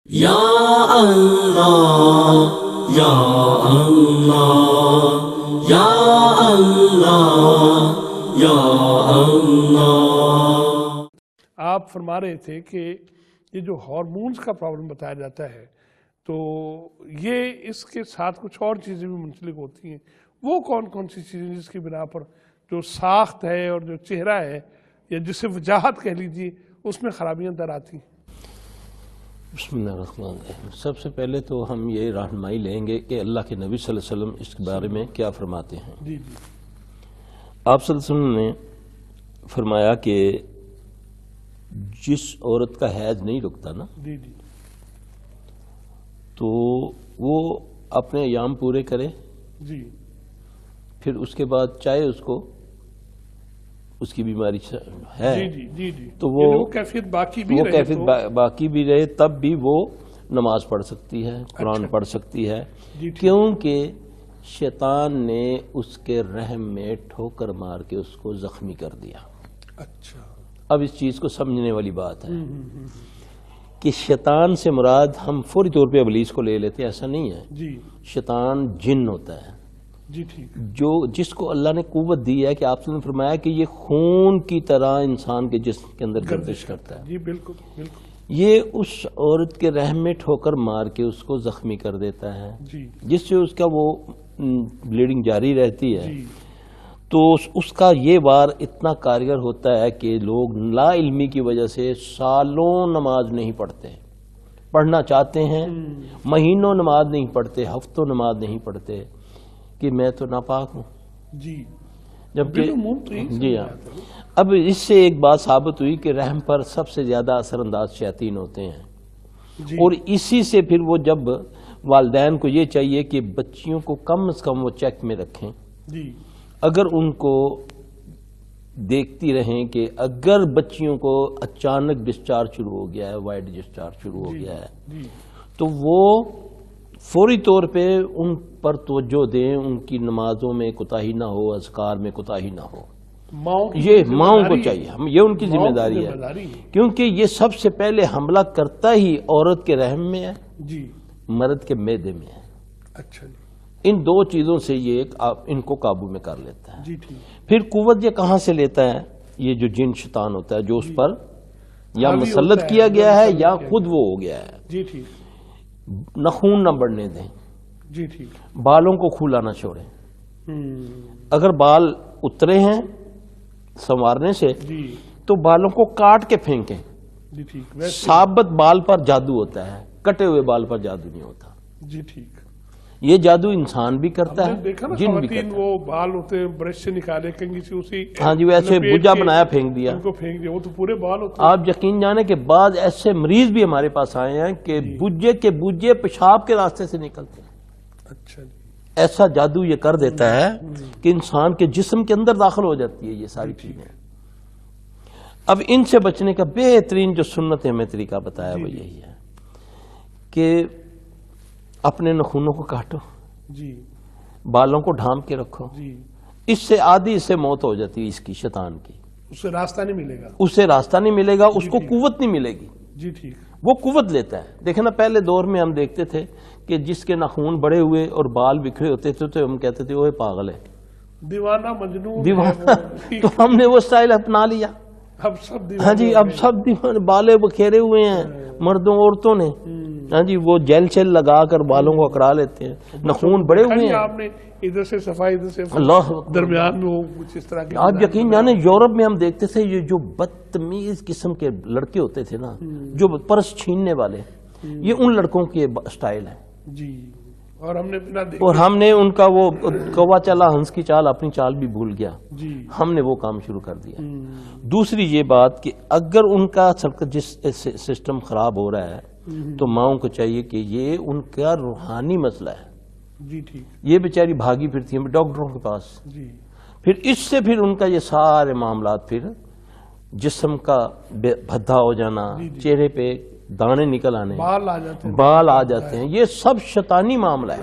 یا اللہ یا اللہ یا اللہ یا اللہ۔ آپ فرما رہے تھے کہ یہ جو ہارمونز کا پرابلم بتایا جاتا ہے تو یہ اس کے ساتھ کچھ اور چیزیں بھی منسلک ہوتی ہیں، وہ کون کون سی چیزیں جس کی بنا پر جو ساخت ہے اور جو چہرہ ہے یا جسے وجاہت کہہ لیجیے اس میں خرابیاں در آتی ہیں؟ بسم اللہ الرحمن الرحیم۔ سب سے پہلے تو ہم یہ رہنمائی لیں گے کہ اللہ کے نبی صلی اللہ علیہ وسلم اس کے بارے میں کیا فرماتے ہیں۔ جی جی آپ صلی اللہ علیہ وسلم نے فرمایا کہ جس عورت کا حیض نہیں رکتا نا جی جی تو وہ اپنے ایام پورے کرے، جی پھر اس کے بعد چاہے اس کی بیماری ہے جی جی جی جی تو وہ کیفیت باقی بھی رہے کیفیت باقی بھی رہے تب بھی وہ نماز پڑھ سکتی ہے، قرآن پڑھ سکتی ہے، کیونکہ شیطان نے اس کے رحم میں ٹھوکر مار کے اس کو زخمی کر دیا۔ اچھا، اب اس چیز کو سمجھنے والی بات ہے کہ شیطان سے مراد ہم فوری طور پہ ابلیس کو لے لیتے ہیں، ایسا نہیں ہے۔ جی شیطان جن ہوتا ہے جی ٹھیک، جس کو اللہ نے قوت دی ہے کہ آپ نے فرمایا کہ یہ خون کی طرح انسان کے جسم کے اندر گردش کرتا ہے، جی بالکل بالکل، یہ اس عورت کے رحم میں ٹھوکر مار کے اس کو زخمی کر دیتا ہے، جی جس سے اس کا وہ بلیڈنگ جاری رہتی ہے۔ جی تو اس کا یہ وار اتنا کارگر ہوتا ہے کہ لوگ لا علمی کی وجہ سے سالوں نماز نہیں پڑھتے، پڑھنا چاہتے ہیں، مہینوں نماز نہیں پڑھتے، ہفتوں نماز نہیں پڑھتے کہ میں تو ناپاک ہوں۔ جی جبکہ بالعموم تو یہی جی ہاں، اب اس سے ایک بات ثابت ہوئی کہ رحم پر سب سے زیادہ اثر انداز شیاطین ہوتے ہیں، جی اور اسی سے پھر وہ جب والدین کو یہ چاہیے کہ بچیوں کو کم از کم وہ چیک میں رکھیں، جی اگر ان کو دیکھتی رہیں کہ اگر بچیوں کو اچانک ڈسچارج شروع ہو گیا ہے، وائٹ ڈسچارج شروع ہو گیا ہے، جی تو وہ فوری طور پہ ان پر توجہ دیں، ان کی نمازوں میں کوتاہی نہ ہو، اذکار میں کوتاہی نہ ہو۔ یہ ماؤں کو چاہیے، یہ ان کی ذمہ داری ہے، کیونکہ یہ سب سے پہلے حملہ کرتا ہی عورت کے رحم میں ہے، جی مرد کے معدے میں ہے۔ اچھا جی ان دو چیزوں سے یہ ان کو قابو میں کر لیتا ہے۔ جی ٹھیک، پھر قوت یہ کہاں سے لیتا ہے؟ یہ جو جن شیطان ہوتا ہے جو اس پر یا حاوی مسلط ہوتا ہے، کیا گیا ہے یا مسلط خود وہ ہو گیا ہے۔ جی ٹھیک، نخون نہ بڑھنے دیں، جی ٹھیک، بالوں کو کھلا نہ چھوڑیں۔ اگر بال اترے ہیں سنوارنے سے جی تو بالوں کو کاٹ کے پھینکیں۔ جی ٹھیک، ویسے ثابت بال پر جادو ہوتا ہے، کٹے ہوئے بال پر جادو نہیں ہوتا۔ جی ٹھیک، یہ جادو انسان بھی کرتا ہم نے دیکھا نا ہے، جن بھی خواتین کرتا ہے۔ وہ بال ہوتے ہیں برش سے نکالے کنگھی سے اسی ہاں جی، ویسے لپیٹ بجا کے بنایا پھینک دیا۔ ان کو پھینک دیا، وہ تو پورے بال ہوتے ہیں۔ آپ یقین جانے کہ بعض ایسے مریض بھی ہمارے پاس آئے ہیں کہ بجے کے بجے پیشاب کے راستے سے نکلتے ہیں۔ اچھا جی، ایسا جادو یہ کر دیتا ہے کہ انسان کے جسم کے اندر داخل ہو جاتی ہے یہ ساری چیزیں۔ اب ان سے بچنے کا بہترین جو سنت ہمیں طریقہ بتایا وہ یہی ہے کہ اپنے نخونوں کو کاٹو، جی بالوں کو ڈھانپ کے رکھو، جی، اس سے آدھی سے موت ہو جاتی ہے اس کی، شیطان کی۔ اس سے راستہ نہیں ملے گا۔ اسے راستہ نہیں ملے گا، اس کو قوت نہیں ملے گی، جی ٹھیک، وہ قوت لیتا ہے۔ دیکھیں نا پہلے دور میں ہم دیکھتے تھے کہ جس کے ناخون بڑے ہوئے اور بال بکھرے ہوتے تھے تو ہم کہتے تھے وہ پاگل ہے، دیوانہ مجنون دیوانہ۔ تو ہم نے وہ سٹائل اپنا لیا۔ اب سب ہاں جی، اب سب دیوانے بالے بکھیرے ہوئے ہیں مردوں عورتوں نے، ہاں جی، وہ جیل شیل لگا کر بالوں کو اکڑا لیتے ہیں، ناخون بڑے ہوئے ہیں۔ آپ نے ادھر سے صفائی ادھر سے اللہ درمیان میں وہ کچھ اس طرح کی۔ آپ یقین جانے یورپ میں ہم دیکھتے تھے یہ جو بدتمیز قسم کے لڑکے ہوتے تھے نا، جو پرس چھیننے والے، یہ ان لڑکوں کے سٹائل ہیں۔ جی، اور ہم نے بنا اور ہم نے ان کا وہ کوا چلا ہنس کی چال اپنی چال بھی بھول گیا، جی ہم نے وہ کام شروع کر دیا۔ دوسری یہ بات کہ اگر ان کا جس سسٹم خراب ہو رہا ہے تو ماؤں کو چاہیے کہ یہ ان کا روحانی مسئلہ ہے۔ جی ٹھیک، یہ بیچاری بھاگی پھرتی ہیں ڈاکٹروں کے پاس، جی پھر اس سے پھر ان کا یہ سارے معاملات، پھر جسم کا بھدھا ہو جانا، چہرے پہ دانے نکل آنے، بال آ جاتے ہیں۔ بال آ جاتے ہیں، یہ سب شیطانی معاملہ ہے۔